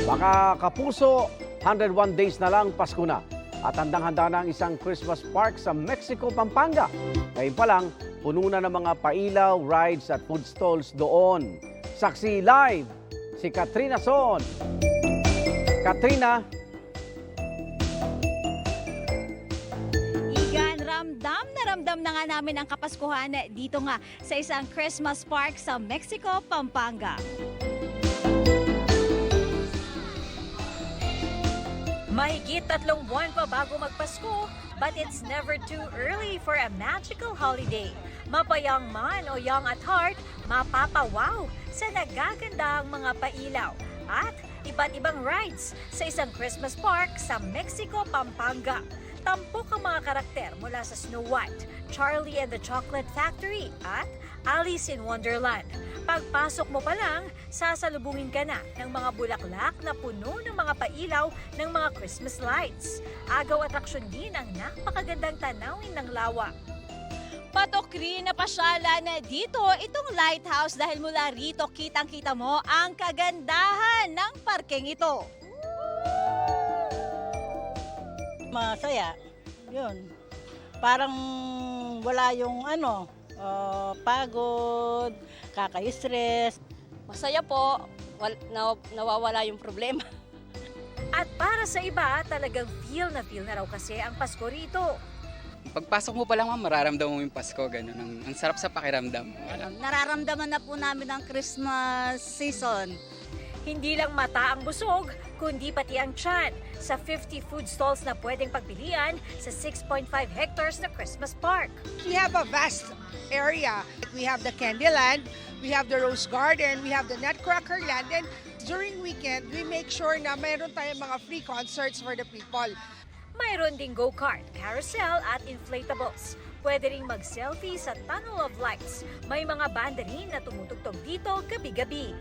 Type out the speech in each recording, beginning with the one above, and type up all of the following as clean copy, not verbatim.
Mga kapuso, 101 days na lang Pasko na. At handang-handa na ang isang Christmas park sa Mexico, Pampanga. Ngayon pa lang, puno na ng mga pailaw, rides at food stalls doon. Saksi live, si Katrina Son. Katrina. Igan, ramdam na nga namin ang Kapaskuhan dito nga sa isang Christmas park sa Mexico, Pampanga. Mahigit 3 buwan pa bago magpasko, but it's never too early for a magical holiday. Mapayang man o young at heart, mapapawaw sa nagagandahang mga pailaw at iba't ibang rides sa isang Christmas park sa Mexico, Pampanga. Tampok ang mga karakter mula sa Snow White, Charlie and the Chocolate Factory at Alice in Wonderland. Pagpasok mo pa lang, sasalubungin ka na ng mga bulaklak na puno ng mga pailaw ng mga Christmas lights. Agaw atraksyon din ang napakagandang tanawin ng lawa. Patok rin na pasyalan na dito itong lighthouse dahil mula rito kitang-kita mo ang kagandahan ng parkeng ito. Masaya. Yun. Parang wala yung pagod, kaka-stress. Masaya po, nawawala yung problema. At para sa iba, talagang feel na raw kasi ang Pasko rito. Pagpasok mo pa lang, ma'am, mararamdaman mo yung Pasko, ganun. Ang sarap sa pakiramdam. Nararamdaman na po namin ang Christmas season. Hindi lang mata ang busog, kundi pati ang tiyan sa 50 food stalls na pwedeng pagpilian sa 6.5 hectares na Christmas park. We have a vast area. We have the Candyland, we have the Rose Garden, we have the Nutcracker Land, and during weekend, we make sure na mayroon tayong mga free concerts for the people. Mayroon ding go-kart, carousel at inflatables. Pwede ring mag-selfie sa Tunnel of Lights. May mga banda rin na tumutugtog dito gabi-gabi.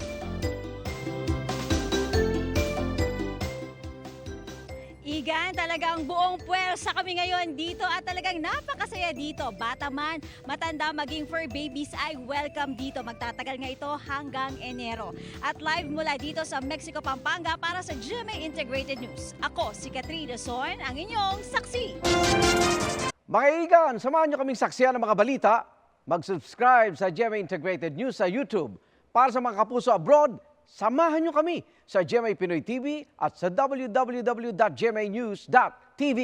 Igan, talagang buong puwersa kami ngayon dito at talagang napakasaya dito. Bata man, matanda, maging fur babies ay welcome dito. Magtatagal nga ito hanggang Enero. At live mula dito sa Mexico, Pampanga para sa GMA Integrated News. Ako, si Katrina Son, ang inyong saksi. Mga Igan, samahan niyo kaming saksiyan ng mga balita. Mag-subscribe sa GMA Integrated News sa YouTube. Para sa mga kapuso abroad, samahan niyo kami sa GMA Pinoy TV at sa www.gmanews.tv.